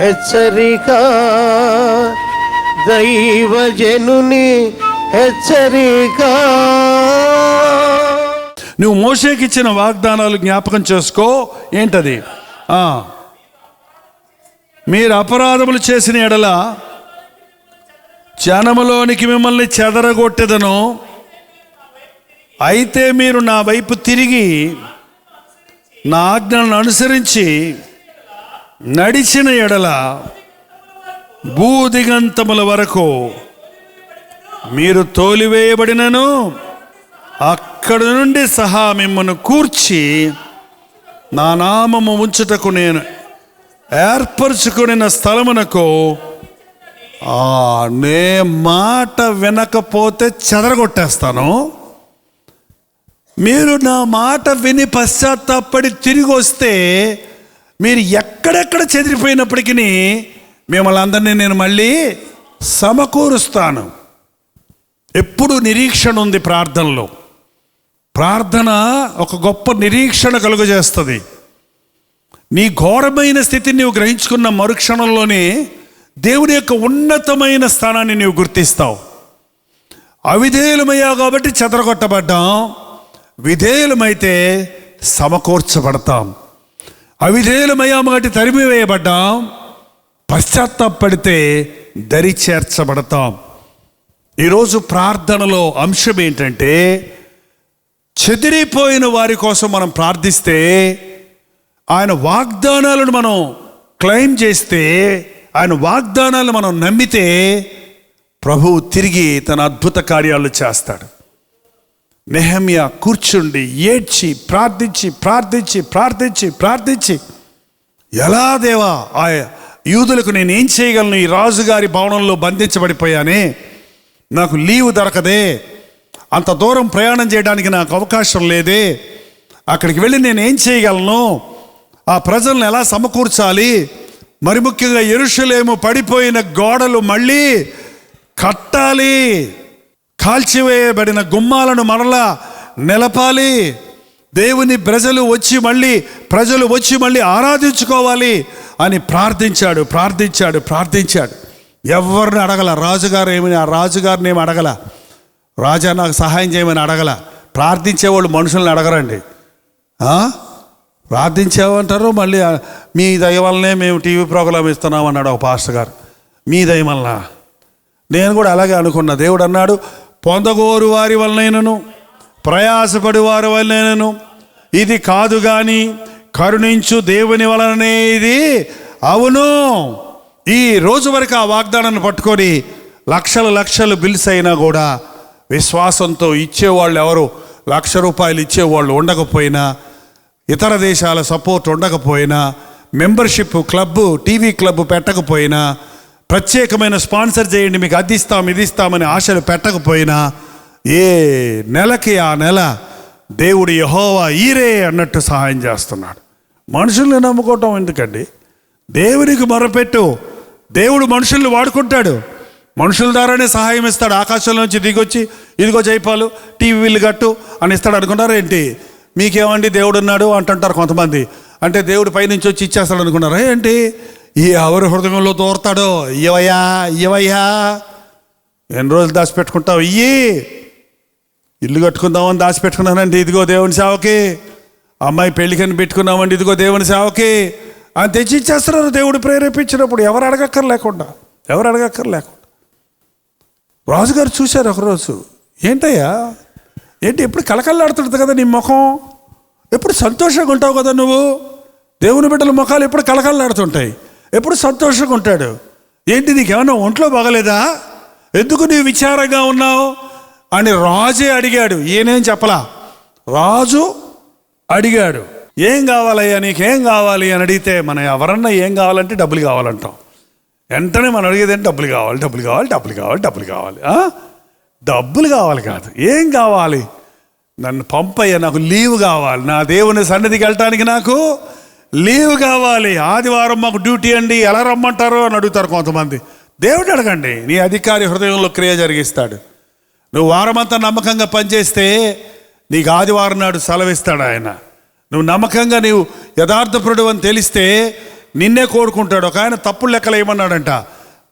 హెచ్చరిక, దైవజనుని హెచ్చరిక. నువ్వు మోషేకి ఇచ్చిన వాగ్దానాలు జ్ఞాపకం చేసుకో. ఏంటది? మీరు అపరాధములు చేసిన ఎడల జనములోనికి మిమ్మల్ని చెదరగొట్టెదను. అయితే మీరు నా వైపు తిరిగి నా ఆజ్ఞలను అనుసరించి నడిచిన ఎడల భూదిగంతముల వరకు మీరు తోలివేయబడినను అక్కడి నుండి సహా మిమ్మల్ని కూర్చి నా నామము ఉంచుటకు నేను ఏర్పరచుకున్న స్థలమునకు నే మాట వినకపోతే చెదరగొట్టేస్తాను. మీరు నా మాట విని పశ్చాత్తాపడి తిరిగి వస్తే మీరు ఎక్కడెక్కడ చెదిరిపోయినప్పటికీ మిమ్మల్ని అందరినీ నేను మళ్ళీ సమకూరుస్తాను. ఎప్పుడు నిరీక్షణ ఉంది ప్రార్థనలో. ప్రార్థన ఒక గొప్ప నిరీక్షణ కలుగజేస్తుంది. నీ ఘోరమైన స్థితిని నువ్వు గ్రహించుకున్న మరుక్షణంలోనే దేవుని యొక్క ఉన్నతమైన స్థానాన్ని నీవు గుర్తిస్తావు. అవిధేయులమయ్యావు కాబట్టి చెదరగొట్టబడ్డాం, విధేయులమైతే సమకూర్చబడతాం. అవిధేయులమయ్యాము కాబట్టి తరిమివేయబడ్డాం, పశ్చాత్తాపడితే దరి చేర్చబడతాం. ఈరోజు ప్రార్థనలో అంశం ఏంటంటే, చెదిరిపోయిన వారి కోసం మనం ప్రార్థిస్తే, ఆయన వాగ్దానాలను మనం క్లెయిమ్ చేస్తే, ఆయన వాగ్దానాలను మనం నమ్మితే ప్రభువు తిరిగి తన అద్భుత కార్యాలు చేస్తాడు. నెహెమ్యా కూర్చుండి ఏడ్చి ప్రార్థించి ప్రార్థించి ప్రార్థించి ప్రార్థించి, ఎలా దేవా ఆ యూదులకు నేను ఏం చేయగలను? ఈ రాజుగారి భవనంలో బంధించబడిపోయానే, నాకు లీవ్ దొరకదే, అంత దూరం ప్రయాణం చేయడానికి నాకు అవకాశం లేదే, అక్కడికి వెళ్ళి నేను ఏం చేయగలను? ఆ ప్రజలను ఎలా సమకూర్చాలి? మరి ముఖ్యంగా యెరూషలేము పడిపోయిన గోడలు మళ్ళీ కట్టాలి, కాల్చివేయబడిన గుమ్మాలను మరలా నిలపాలి, దేవుని ప్రజలు వచ్చి మళ్ళీ ఆరాధించుకోవాలి అని ప్రార్థించాడు ప్రార్థించాడు ప్రార్థించాడు. ఎవరిని అడగల. రాజుగారిని ఏమి అడగల. రాజా నాకు సహాయం చేయమని అడగల. ప్రార్థించేవాళ్ళు మనుషుల్ని అడగరండి. ప్రార్థించేవంటారు, మళ్ళీ మీ దయ వల్లనే మేము టీవీ ప్రోగ్రాం ఇస్తున్నాం అన్నాడు ఒక పాస్టర్ గారు. మీ దయ వలన. నేను కూడా అలాగే అనుకున్నా. దేవుడు అన్నాడు, పొందగోరు వారి వలనైనను ప్రయాసపడి వారి వలనైనను ఇది కాదు కానీ కరుణించు దేవుని వలననే ఇది అవును. ఈ రోజు వరకు ఆ వాగ్దానాన్ని పట్టుకొని లక్షలు బిల్స్ అయినా కూడా విశ్వాసంతో ఇచ్చేవాళ్ళు ఎవరు, ₹1,00,000 ఇచ్చేవాళ్ళు ఉండకపోయినా, ఇతర దేశాల సపోర్ట్ ఉండకపోయినా, మెంబర్షిప్ క్లబ్ టీవీ క్లబ్ పెట్టకపోయినా, ప్రత్యేకమైన స్పాన్సర్ చేయండి మీకు అది ఇస్తాం ఇది ఇస్తామని ఆశలు పెట్టకపోయినా, ఏ నెలకి ఆ నెల దేవుడు యెహోవా ఈరే అన్నట్టు సహాయం చేస్తున్నాడు. మనుషుల్ని నమ్ముకోవటం ఎందుకండి? దేవునికి మొరపెట్టు. దేవుడు మనుషుల్ని వాడుకుంటాడు. మనుషుల ద్వారానే సహాయం ఇస్తాడు. ఆకాశంలోంచి దిగొచ్చి ఇదిగో జైపాలు టీవీ బిల్లు కట్టు అని ఇస్తాడు అనుకున్నారు ఏంటి? మీకేమండి దేవుడు ఉన్నాడు అంటుంటారు కొంతమంది. అంటే దేవుడు పైనుంచి వచ్చి ఇచ్చేస్తాడు అనుకున్నారా ఏంటి? ఈ ఎవరి హృదయంలో దూరతాడో ఇయ్యవయ్యా ఎన్ని రోజులు దాచిపెట్టుకుంటావు? ఇల్లు కట్టుకుందామని దాచిపెట్టుకున్నానండి, ఇదిగో దేవుని సేవకి. అమ్మాయి పెళ్ళికని పెట్టుకున్నామండి, ఇదిగో దేవుని సేవకి అని తెచ్చి ఇచ్చేస్తున్నారు దేవుడు ప్రేరేపించినప్పుడు. ఎవరు అడగక్కర్లేకుండా. రాజుగారు చూశారు ఒకరోజు, ఏంటయ్యా ఏంటి ఎప్పుడు కలకల్లాడుతుంది కదా నీ ముఖం, ఎప్పుడు సంతోషంగా ఉంటావు కదా నువ్వు, దేవుని బిడ్డల ముఖాలు ఎప్పుడు కలకల్లాడుతుంటాయి, ఎప్పుడు సంతోషంగా ఉంటాడు, ఏంటి నీకేమన్నా ఒంట్లో బాగలేదా, ఎందుకు నీవు విచారంగా ఉన్నావు అని రాజే అడిగాడు. ఈయనేం చెప్పలా, రాజు అడిగాడు. ఏం కావాలయ్యా నీకేం కావాలి అని అడిగితే మనం ఎవరన్నా ఏం కావాలంటే డబ్బులు కావాలంటాం. వెంటనే మనం అడిగేదంటే డబ్బులు కావాలి. డబ్బులు కావాలి కాదు, ఏం కావాలి? నన్ను పంపయ్యా, నాకు లీవ్ కావాలి, నా దేవుని సన్నిధికి వెళ్ళటానికి నాకు లీవ్ కావాలి, ఆదివారం మాకు డ్యూటీ అండి, ఎలా రమ్మంటారో అని అడుగుతారు కొంతమంది. దేవుడు అడగండి, నీ అధికారి హృదయంలో క్రియ జరిగిస్తాడు. నువ్వు వారమంతా నమ్మకంగా పనిచేస్తే నీకు ఆదివారం నాడు సెలవిస్తాడు ఆయన. నువ్వు నమ్మకంగా నీవు యథార్థపరుడు అని తెలిస్తే నిన్నే కోరుకుంటాడు. ఒక ఆయన తప్పులు లెక్కలు ఏమన్నాడంట,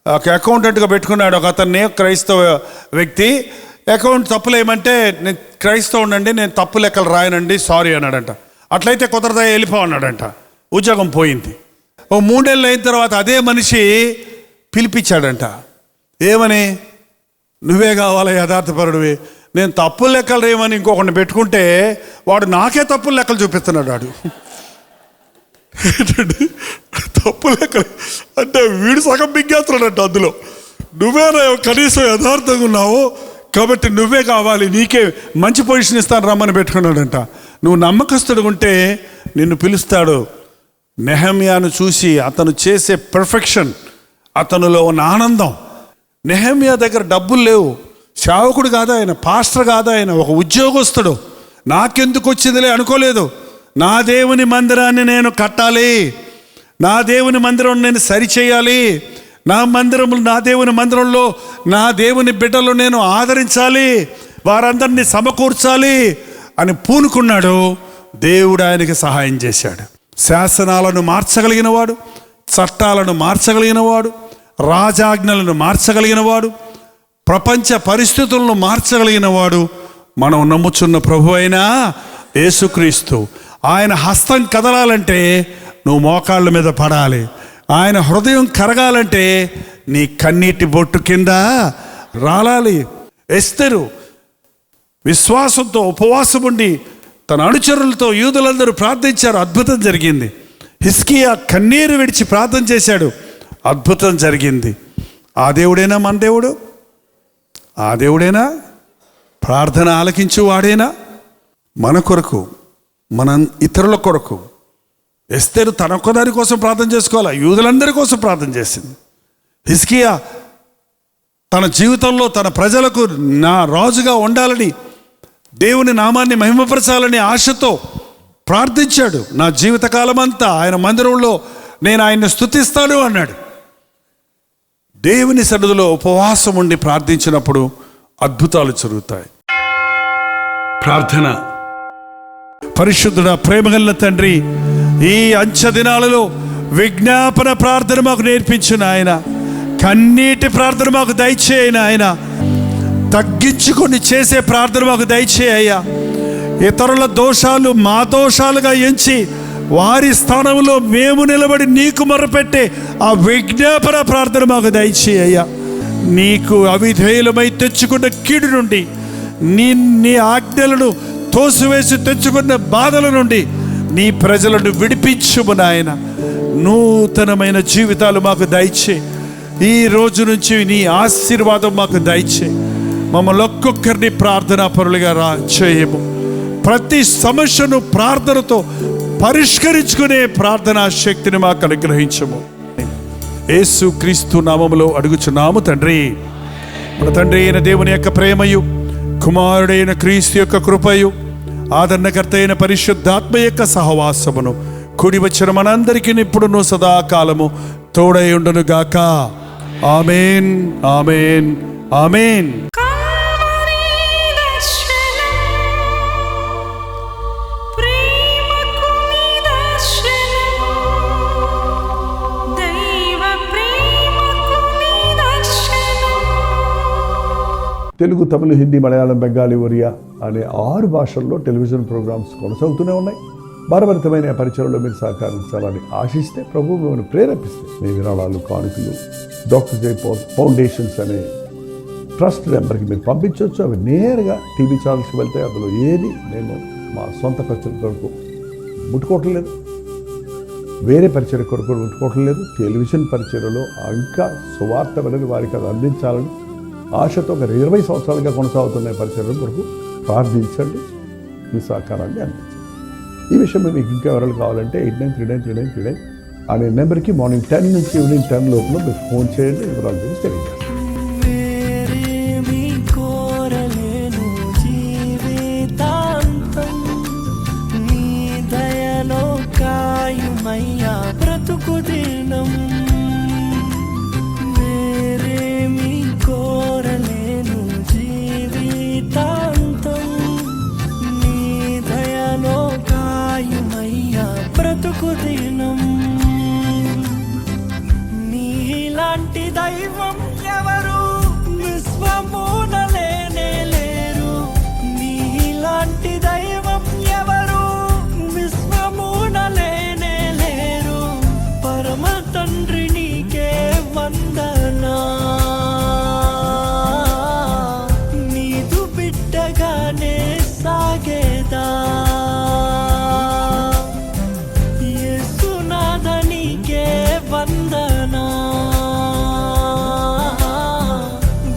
ఒక అకౌంటెంట్గా పెట్టుకున్నాడు ఒక అతన్ని, క్రైస్తవ వ్యక్తి. అకౌంట్ తప్పులు ఏమంటే, నేను క్రైస్తవునండి, నేను తప్పు లెక్కలు రాయనండి, సారీ అన్నాడంట. అట్లయితే కుదరదా, వెళ్ళిపో అన్నాడంట. ఉద్యోగం పోయింది. ఓ 3 నెలలు అయిన తర్వాత అదే మనిషి పిలిపించాడంట. ఏమని? నువ్వే కావాలా యథార్థపరుడివి, నేను తప్పులు లెక్కలు రేమని ఇంకొకరిని పెట్టుకుంటే వాడు నాకే తప్పులు లెక్కలు చూపిస్తున్నాడు. వాడు తప్పు లెక్కలు అంటే వీడు సగం బిగ్గేస్తున్నాడంట అందులో. నువ్వే కనీసం యథార్థంగా ఉన్నావు కాబట్టి నువ్వే కావాలి, నీకే మంచి పొజిషన్ ఇస్తాను రమ్మని పెట్టుకున్నాడంట. నువ్వు నమ్మకస్తుడు ఉంటే నిన్ను పిలుస్తాడు. నెహమ్యాను చూసి అతను చేసే పర్ఫెక్షన్, అతనిలో ఉన్న ఆనందం. నెహమ్యా దగ్గర డబ్బులు లేవు, సేవకుడు కాదు ఆయన, పాస్టర్ కాదు ఆయన, ఒక ఉద్యోగస్తుడు. నాకెందుకు వచ్చిందిలే అనుకోలేదు. నా దేవుని మందిరాన్ని నేను కట్టాలి, నా దేవుని మందిరం నేను సరిచేయాలి, నా దేవుని మందిరంలో నా దేవుని బిడ్డలు నేను ఆదరించాలి, వారందరినీ సమకూర్చాలి అని పూనుకున్నాడు. దేవుడు ఆయనకి సహాయం చేశాడు. శాసనాలను మార్చగలిగిన వాడు, చట్టాలను మార్చగలిగిన వాడు, రాజాజ్ఞలను మార్చగలిగిన వాడు, ప్రపంచ పరిస్థితులను మార్చగలిగిన వాడు మనం నమ్ముచున్న ప్రభు అయిన యేసుక్రీస్తు. ఆయన హస్తం కదలాలంటే నువ్వు మోకాళ్ళ మీద పడాలి. ఆయన హృదయం కరగాలంటే నీ కన్నీటి బొట్టు కింద రాలాలి. ఎస్తెరు విశ్వాసంతో ఉపవాసం ఉండి తన అనుచరులతో యూదులందరూ ప్రార్థించారు, అద్భుతం జరిగింది. హిజ్కియా కన్నీరు విడిచి ప్రార్థన చేశాడు, అద్భుతం జరిగింది. ఆ దేవుడేనా మన దేవుడు? ఆ దేవుడేనా? ప్రార్థన ఆలకించు వాడేనా? మన కొరకు, మన ఇతరుల కొరకు. ఎస్తేరు తన ఒక్కదాని కోసం ప్రార్థన చేసుకోవాలా, యూదులందరి కోసం ప్రార్థన చేసింది. హిజ్కియా తన జీవితంలో తన ప్రజలకు నా రాజుగా ఉండాలని, దేవుని నామాన్ని మహిమపరచాలని ఆశతో ప్రార్థించాడు. నా జీవితకాలం అంతా ఆయన మందిరంలో నేను ఆయన్ని స్తుతిస్తాను అన్నాడు. దేవుని సన్నిధిలో ఉపవాసం ఉండి ప్రార్థించినప్పుడు అద్భుతాలు జరుగుతాయి. ప్రార్థన. పరిశుద్ధుడా, ప్రేమగల తండ్రి, ఈ అంచె దినాలలో విజ్ఞాపన ప్రార్థన మాకు నేర్పించిన ఆయన, కన్నీటి ప్రార్థన మాకు దయచేయను ఆయన, తగ్గించుకొని చేసే ప్రార్థన మాకు దయచేయ్యా. ఇతరుల దోషాలు మా దోషాలుగా ఎంచి వారి స్థానంలో మేము నిలబడి నీకు మొరపెట్టే ఆ విజ్ఞాపన ప్రార్థన మాకు దయచేయ్యా. నీకు అవిధేయులమై తెచ్చుకున్న కీడు నుండి, నీ ఆజ్ఞలను తోసివేసి తెచ్చుకున్న బాధల నుండి నీ ప్రజలను విడిపించుము నాయన. నూతనమైన జీవితాలు మాకు దయచే. ఈ రోజు నుంచి నీ ఆశీర్వాదం మాకు దయచే. మమ్మల్ని ఒక్కొక్కరిని ప్రార్థనా పరులుగా చేయము. ప్రతి సమస్యను ప్రార్థనతో పరిష్కరించుకునే ప్రార్థనా శక్తిని మాకు అనుగ్రహించము. యేసు క్రీస్తు నామములో అడుగుచున్నాము తండ్రి. మన తండ్రి అయిన దేవుని యొక్క ప్రేమయు, కుమారుడైన క్రీస్తు యొక్క కృపయు, ఆదరణకర్త అయిన పరిశుద్ధాత్మ యొక్క సహవాసమును కూడి వచ్చిన మనందరికీ ఇప్పుడును సదాకాలము తోడై ఉండును గాక. ఆమేన్, ఆమేన్, ఆమేన్. తెలుగు, తమిళ, హిందీ, మలయాళం, బెంగాలీ, ఒరియా అనే 6 భాషల్లో టెలివిజన్ ప్రోగ్రామ్స్ కొనసాగుతూనే ఉన్నాయి. భారభరితమైన పరిచయంలో మీరు సహకరించాలని ఆశిస్తే, ప్రభు మిమ్మల్ని ప్రేరేపిస్తే మీ విరాళాలు, కానుకలు డాక్టర్ జై పాల్ ఫౌండేషన్స్ అనే ట్రస్ట్ నెంబర్కి మీరు పంపించవచ్చు. అవి నేరుగా టీవీ ఛానల్స్కి వెళ్తాయి. అందులో ఏది నేను మా సొంత పరిచయం కొరకు ముట్టుకోవటం లేదు, వేరే పరిచయం కొరకు ముట్టుకోవటం లేదు. టెలివిజన్ పరిచయలో ఇంకా సువార్త వెళ్ళని వారికి అది అందించాలని ఆశతో ఒక 20 సంవత్సరాలుగా కొనసాగుతున్న పరిచయం కొరకు ప్రార్థించండి, మీ సహకారాన్ని అందించండి. ఈ విషయంలో మీకు ఇంకా వివరాలు కావాలంటే 89393939 అనే నెంబర్కి మార్నింగ్ 10 నుంచి ఈవినింగ్ 10 లోపల మీరు ఫోన్ చేయండి. వివరాల గురించి తెలియజేస్తాను. బ్రతుకు దినం నీలాంటి దైవం ఎవరు విశ్వమునలేనే లేరు. నీలాంటి దైవం ఎవరు విశ్వమునలేనే లేరు. పరమ తండ్రి నీకే వందనా. నీదు బిడ్డగానే సాగేదా. యేసునాథ నీకే వందనా.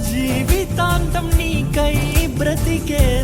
జీవితాంతం నీకై బ్రతికే